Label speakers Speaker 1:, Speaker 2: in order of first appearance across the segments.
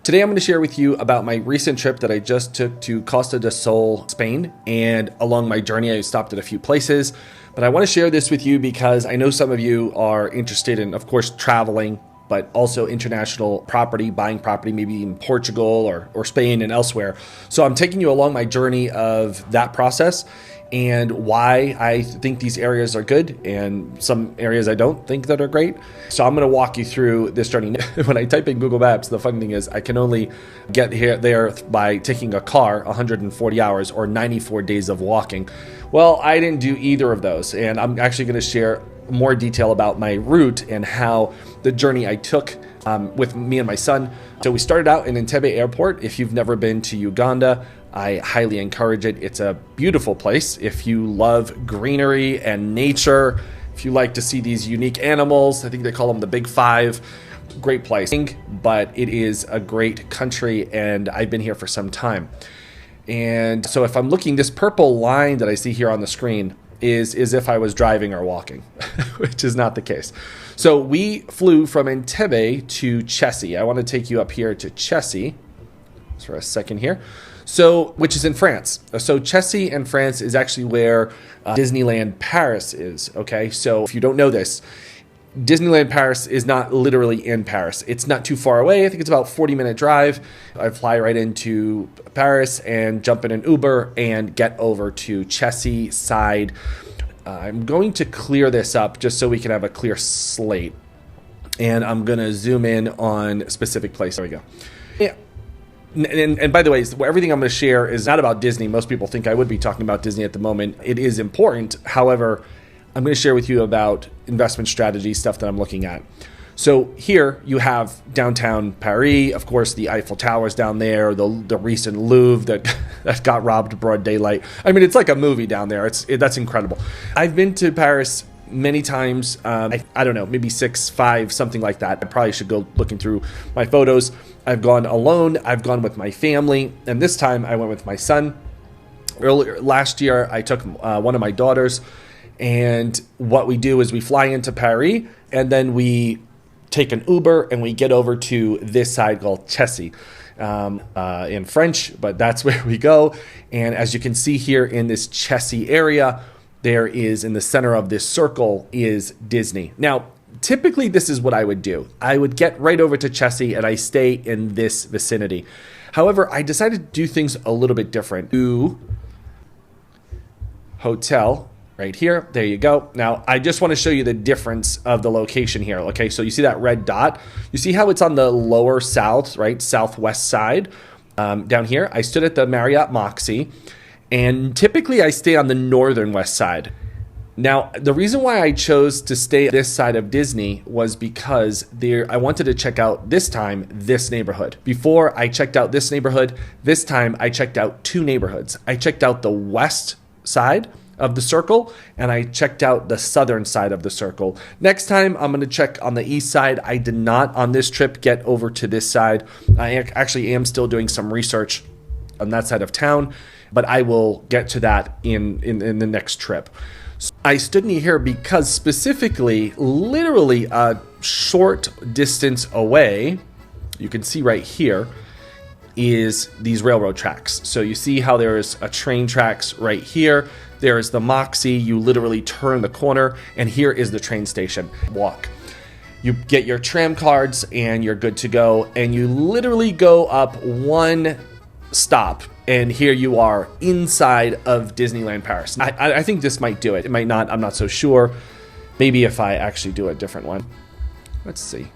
Speaker 1: Today I'm going to share with you about my recent trip that I just took to Costa del Sol, Spain, and along my journey I stopped at a few places. But I want to share this with you because I know some of you are interested in, of course, traveling, but also international property, buying property, maybe in Portugal or Spain and elsewhere. So I'm taking you along my journey of that process and why I think these areas are good and some areas I don't think that are great. So I'm going to walk you through this journey. When I type in Google Maps, the funny thing is I can only get there by taking a car 140 hours or 94 days of walking. Well, I didn't do either of those, and I'm actually going to share more detail about my route and how the journey I took with me and my son. So we started out in Entebbe Airport. If you've never been to Uganda, I highly encourage it. It's a beautiful place. If you love greenery and nature, if you like to see these unique animals, I think they call them the Big Five, great place. But it is a great country, and I've been here for some time. And so if I'm looking, this purple line that I see here on the screen is as if I was driving or walking, which is not the case. So we flew from Entebbe to Chessy. I want to take you up here to Chessy just for a second here. So, which is in France. So Chessy in France is actually where Disneyland Paris is, okay? So if you don't know this, Disneyland Paris is not literally in Paris. It's not too far away. I think it's about a 40-minute drive. I fly right into Paris and jump in an Uber and get over to Chessy side. I'm going to clear this up just so we can have a clear slate. And I'm going to zoom in on specific places. There we go. Yeah. And by the way, everything I'm going to share is not about Disney. Most people think I would be talking about Disney at the moment. It is important. However, I'm going to share with you about investment strategy, stuff that I'm looking at. So here you have downtown Paris, of course, the Eiffel Towers down there, the recent Louvre that got robbed broad daylight. I mean, it's like a movie down there. That's incredible. I've been to Paris many times. I don't know, maybe 6, 5, something like that. I probably should go looking through my photos. I've gone alone. I've gone with my family. And this time I went with my son. Earlier last year, I took one of my daughters. And what we do is we fly into Paris and then we take an Uber and we get over to this side called Chessy in French, but that's where we go. And as you can see here in this Chessy area, there is in the center of this circle is Disney. Now, typically this is what I would do. I would get right over to Chessy and I stay in this vicinity. However, I decided to do things a little bit different. Hotel. Right here, there you go. Now, I just want to show you the difference of the location here, okay? So you see that red dot? You see how it's on the lower south, right, southwest side down here? I stood at the Marriott Moxie, and typically I stay on the northern west side. Now, the reason why I chose to stay this side of Disney was because I wanted to check out this neighborhood. Before I checked out this neighborhood, this time I checked out two neighborhoods. I checked out the west side of the circle, and I checked out the southern side of the circle. Next time, I'm going to check on the east side. I did not on this trip get over to this side. I actually am still doing some research on that side of town, but I will get to that in the next trip. So I stood in here because specifically, literally a short distance away, you can see right here, is these railroad tracks. So you see how there's a train tracks right here. There's the Moxie. You literally turn the corner, and here is the train station. Walk. You get your tram cards, and you're good to go. And you literally go up one stop, and here you are inside of Disneyland Paris. I think this might do it. It might not. I'm not so sure. Maybe if I actually do a different one. Let's see.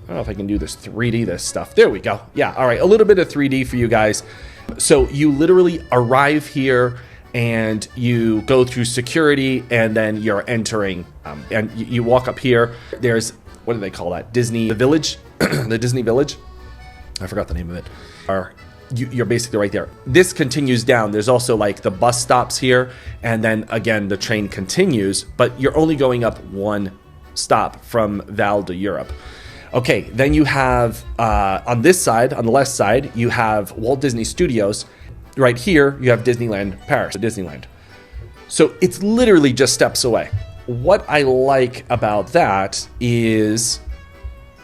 Speaker 1: I don't know if I can do this 3D, this stuff. There we go. Yeah, all right, a little bit of 3D for you guys. So you literally arrive here and you go through security and then you're entering. And you walk up here. There's, what do they call that? The Village? The Disney Village? I forgot the name of it. You're basically right there. This continues down. There's also like the bus stops here. And then again, the train continues, but you're only going up one stop from Val d'Europe. Okay, then you have, on this side, on the left side, you have Walt Disney Studios. Right here, you have Disneyland Paris, Disneyland. So it's literally just steps away. What I like about that is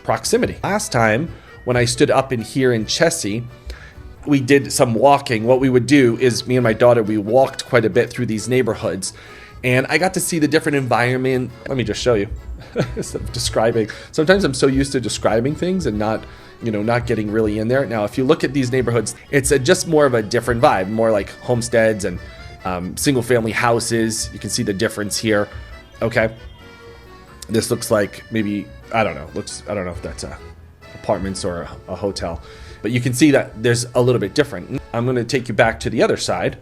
Speaker 1: proximity. Last time, when I stood up in here in Chessie, we did some walking. What we would do is me and my daughter, we walked quite a bit through these neighborhoods, and I got to see the different environment. Let me just show you instead of describing. Sometimes I'm so used to describing things and not getting really in there. Now, if you look at these neighborhoods, it's just more of a different vibe, more like homesteads and single family houses. You can see the difference here. Okay. This looks like maybe, I don't know if that's apartments or a hotel, but you can see that there's a little bit different. I'm going to take you back to the other side,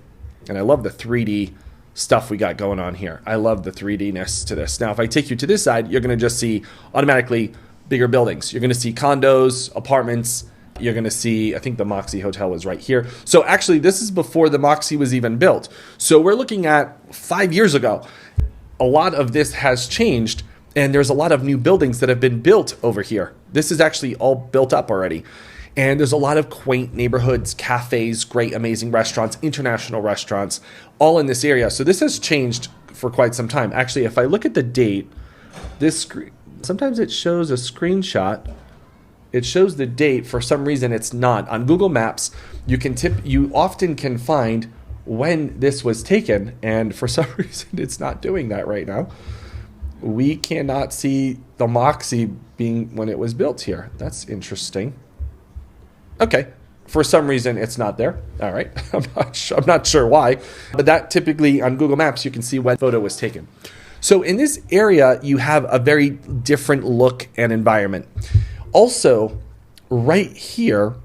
Speaker 1: and I love the 3D stuff we got going on here. I love the 3D-ness to this. Now, if I take you to this side, you're going to just see automatically bigger buildings. You're going to see condos, apartments. You're going to see, I think the Moxie Hotel was right here. So actually, this is before the Moxie was even built. So we're looking at 5 years ago. A lot of this has changed, and there's a lot of new buildings that have been built over here. This is actually all built up already. And there's a lot of quaint neighborhoods, cafes, great, amazing restaurants, international restaurants, all in this area. So this has changed for quite some time. Actually, if I look at the date, this screen, sometimes it shows a screenshot. It shows the date. For some reason, it's not. On Google Maps, you often can find when this was taken, and for some reason, it's not doing that right now. We cannot see the Moxie being when it was built here. That's interesting. Okay, for some reason it's not there. All right, I'm not sure why, but that typically on Google Maps you can see when the photo was taken. So in this area you have a very different look and environment. Also, right here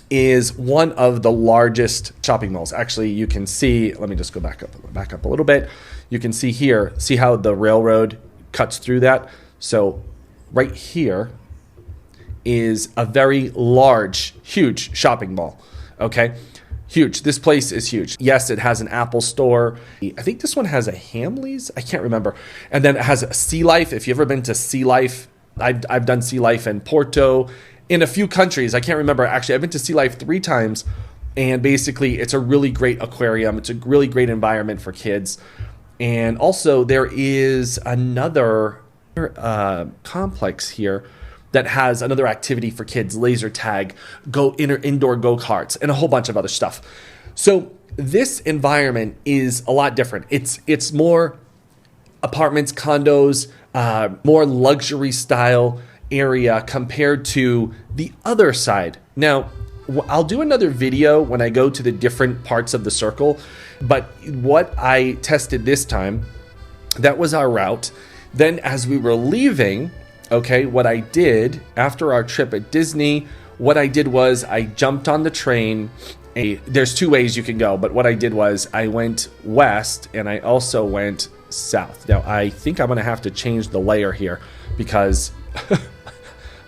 Speaker 1: is one of the largest shopping malls. Actually, you can see. Let me just go back up a little bit. You can see here. See how the railroad cuts through that. So right here is a very large, huge shopping mall. Okay, huge. This place is huge. Yes, it has an Apple store. I think this one has a Hamleys. I can't remember. And then it has a Sea Life. If you've ever been to Sea Life, I've done Sea Life in Porto, in a few countries. I can't remember. Actually, I've been to Sea Life 3 times, and basically it's a really great aquarium. It's a really great environment for kids. And also there is another complex here that has another activity for kids, laser tag, indoor go-karts, and a whole bunch of other stuff. So this environment is a lot different. It's more apartments, condos, more luxury style area compared to the other side. Now, I'll do another video when I go to the different parts of the circle, but what I tested this time, that was our route. Then as we were leaving, okay, what I did after our trip at Disney, what I did was I jumped on the train. There's 2 ways you can go, but what I did was I went west and I also went south. Now, I think I'm going to have to change the layer here because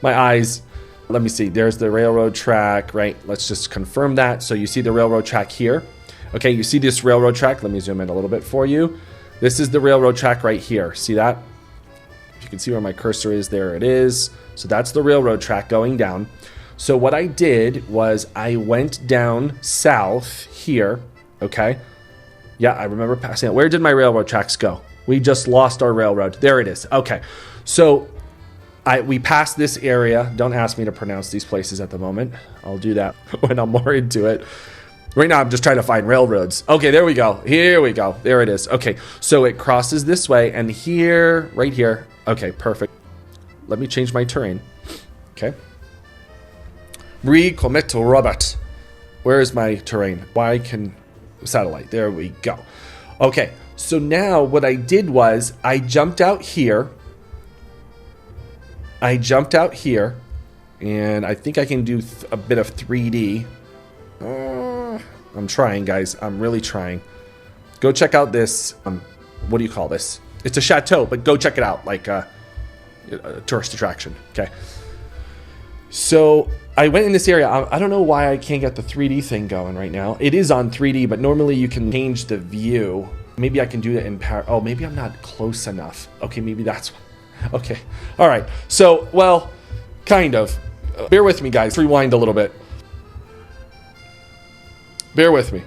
Speaker 1: my eyes, let me see, there's the railroad track, right? Let's just confirm that. So you see the railroad track here. Okay, you see this railroad track. Let me zoom in a little bit for you. This is the railroad track right here. See that? If you can see where my cursor is, there it is. So that's the railroad track going down. So what I did was I went down south here, okay? Yeah, I remember passing it. Where did my railroad tracks go? We just lost our railroad. There it is. Okay, so we passed this area. Don't ask me to pronounce these places at the moment. I'll do that when I'm more into it. Right now, I'm just trying to find railroads. Okay, there we go. Here we go. There it is. Okay, so it crosses this way, and here, right here. Okay, perfect. Let me change my terrain. Okay. Recommit Robert. Where is my terrain? Why can satellite? There we go. Okay, so now what I did was I jumped out here. And I think I can do a bit of 3D. I'm trying, guys. I'm really trying. Go check out this. What do you call this? It's a chateau, but go check it out, like a tourist attraction. Okay. So I went in this area. I don't know why I can't get the 3D thing going right now. It is on 3D, but normally you can change the view. Maybe I can do that in power. Oh, maybe I'm not close enough. Okay, maybe that's. Okay. All right. So, well, kind of. Bear with me, guys. Rewind a little bit. Bear with me.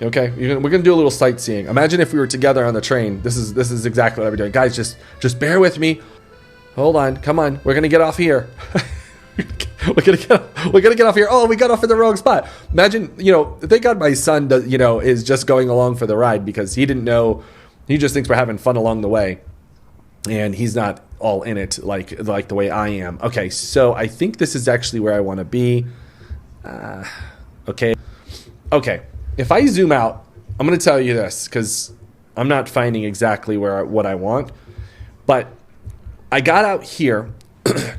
Speaker 1: Okay, we're gonna do a little sightseeing. Imagine if we were together on the train. This is exactly what I'd be doing. Guys, just bear with me. Hold on, come on. We're gonna get off here. we're gonna get off here. Oh, we got off in the wrong spot. Imagine, thank God my son does, is just going along for the ride, because he didn't know. He just thinks we're having fun along the way, and he's not all in it like the way I am. Okay, so I think this is actually where I want to be. Okay. If I zoom out, I'm going to tell you this, because I'm not finding exactly what I want, but I got out here,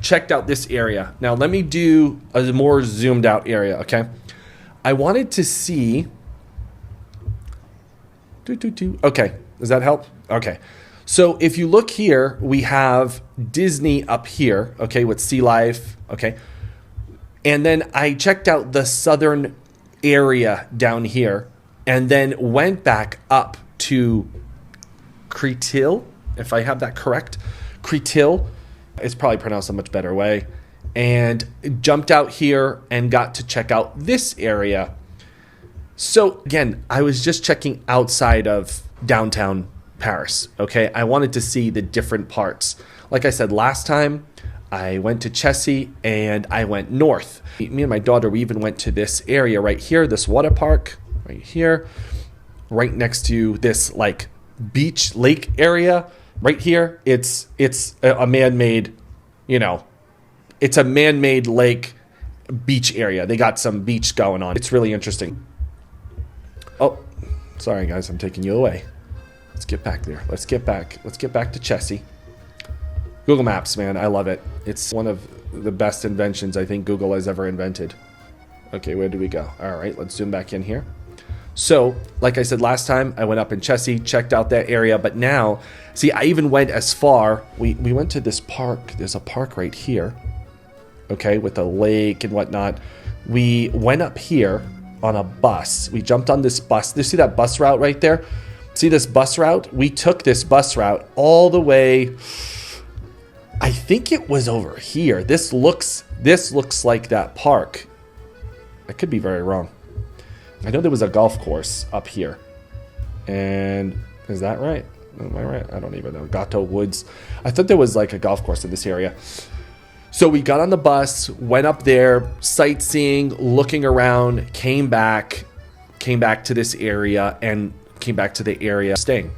Speaker 1: checked out this area. Now let me do a more zoomed out area. Okay, I wanted to see. Okay, does that help? Okay, so if you look here, we have Disney up here. Okay, with Sea Life. Okay, and then I checked out the southern area down here, and then went back up to Cretil, if I have that correct. Cretil, it's probably pronounced a much better way, and jumped out here and got to check out this area. So again, I was just checking outside of downtown Paris. Okay, I wanted to see the different parts. Like I said last time, I went to Chessy and I went north. Me and my daughter, we even went to this area right here, this water park right here, right next to this like beach lake area right here. It's a man-made, it's a man-made lake beach area. They got some beach going on. It's really interesting. Oh, sorry guys, I'm taking you away. Let's get back there. Let's get back to Chessy. Google Maps, man, I love it. It's one of the best inventions I think Google has ever invented. Okay, where do we go? All right, let's zoom back in here. So, like I said last time, I went up in Chessy, checked out that area, but now, see, I even went as far. We went to this park. There's a park right here, okay, with a lake and whatnot. We went up here on a bus. We jumped on this bus. You see that bus route right there? See this bus route? We took this bus route all the way. I think it was over here. This looks like that park. I could be very wrong. I know there was a golf course up here. And is that right? Am I right? I don't even know. Gato Woods. I thought there was like a golf course in this area. So we got on the bus, went up there, sightseeing, looking around, came back to this area, and came back to the area staying.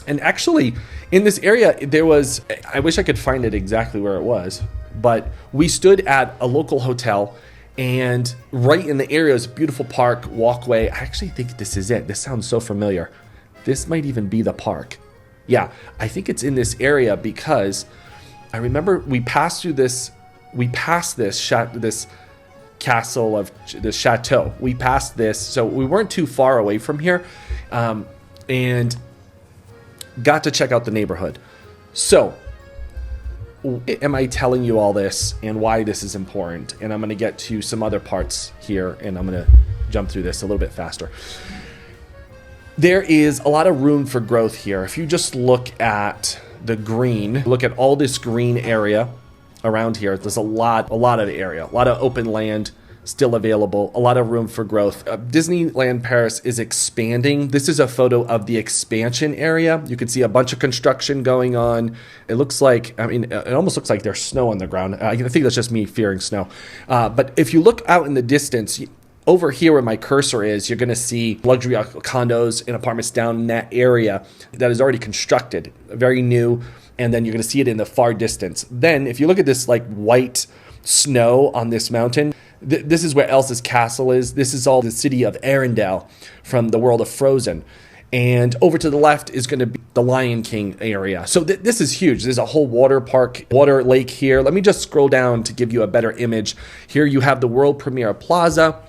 Speaker 1: And actually, in this area, there was, I wish I could find it exactly where it was, but we stood at a local hotel, and right in the area is a beautiful park, walkway. I actually think this is it. This sounds so familiar. This might even be the park. Yeah, I think it's in this area because I remember we passed this castle of this chateau. We passed this, so we weren't too far away from here, and got to check out the neighborhood. So, am I telling you all this and why this is important? And I'm going to get to some other parts here, and I'm going to jump through this a little bit faster. There is a lot of room for growth here. If you just look at the green, look at all this green area around here, there's a lot of area, a lot of open land still available, a lot of room for growth. Disneyland Paris is expanding. This is a photo of the expansion area. You can see a bunch of construction going on. It looks like, it almost looks like there's snow on the ground. I think that's just me fearing snow. But if you look out in the distance, over here where my cursor is, you're going to see luxury condos and apartments down in that area that is already constructed, very new. And then you're going to see it in the far distance. Then if you look at this like white snow on this mountain, this is where Elsa's castle is. This is all the city of Arendelle from the world of Frozen. And over to the left is going to be the Lion King area. So this is huge. There's a whole water park, water lake here. Let me just scroll down to give you a better image. Here you have the World Premiere Plaza.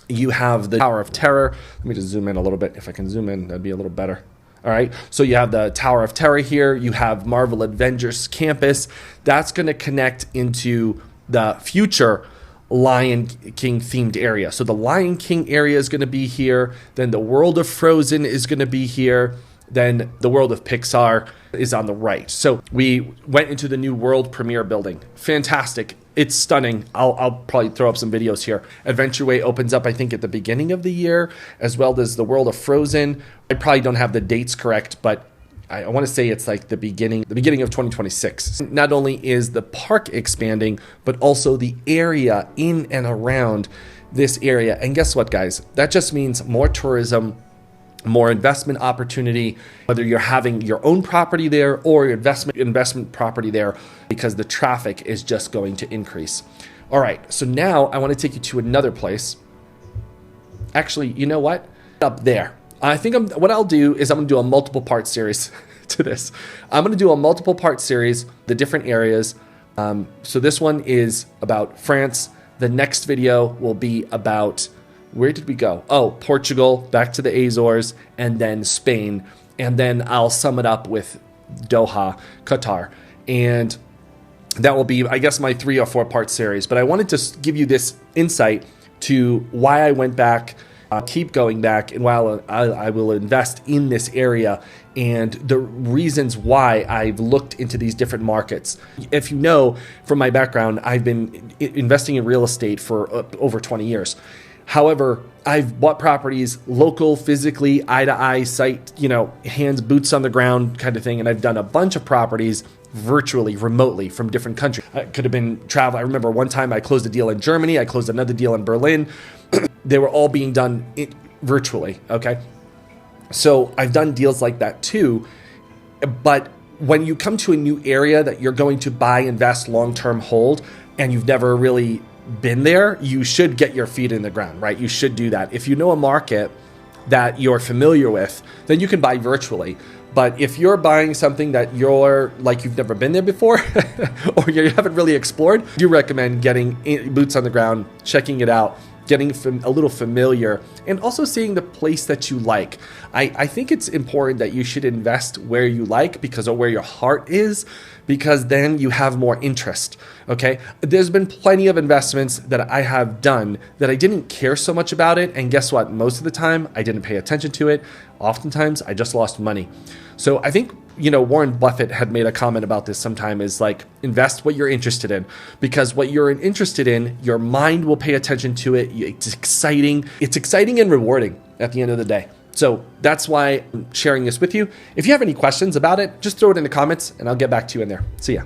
Speaker 1: You have the Tower of Terror. Let me just zoom in a little bit. If I can zoom in, that'd be a little better. All right, so you have the Tower of Terror here. You have Marvel Avengers Campus. That's going to connect into the future Lion King themed area. So the Lion King area is going to be here. Then the world of Frozen is going to be here. Then the world of Pixar is on the right. So we went into the new world premiere building. Fantastic. It's stunning. I'll probably throw up some videos here. Adventure Way opens up, I think, at the beginning of the year, as well as the world of Frozen. I probably don't have the dates correct, but I want to say it's like the beginning of 2026. Not only is the park expanding, but also the area in and around this area. And guess what, guys? That just means more tourism, more investment opportunity, whether you're having your own property there or your investment property there, because the traffic is just going to increase. All right, so now I want to take you to another place. Actually, you know what? Up there. I think what I'll do is I'm going to do a multiple part series to this. I'm going to do a multiple part series, the different areas. So this one is about France. The next video will be about, where did we go? Oh, Portugal, back to the Azores, and then Spain. And then I'll sum it up with Doha, Qatar. And that will be, I guess, my 3 or 4 part series. But I wanted to give you this insight to why I went back, keep going back, and while I will invest in this area, and the reasons why I've looked into these different markets. If you know from my background, I've been investing in real estate for over 20 years. However, I've bought properties local, physically, eye to eye, sight, hands, boots on the ground kind of thing. And I've done a bunch of properties virtually, remotely from different countries. It could have been travel. I remember one time I closed a deal in Germany. I closed another deal in Berlin. They were all being done virtually. Okay. So I've done deals like that too. But when you come to a new area that you're going to buy, invest, long-term hold, and you've never really been there, you should get your feet in the ground, right? You should do that. If you know a market that you're familiar with, then you can buy virtually. But if you're buying something that you've never been there before or you haven't really explored, I do recommend getting boots on the ground, checking it out, getting a little familiar, and also seeing the place that you like. I think it's important that you should invest where you like, because of where your heart is, because then you have more interest, okay? There's been plenty of investments that I have done that I didn't care so much about it, and guess what? Most of the time, I didn't pay attention to it. Oftentimes, I just lost money. So I think, Warren Buffett had made a comment about this sometime, is like, invest what you're interested in, because what you're interested in, your mind will pay attention to it. It's exciting. It's exciting and rewarding at the end of the day. So that's why I'm sharing this with you. If you have any questions about it, just throw it in the comments and I'll get back to you in there. See ya.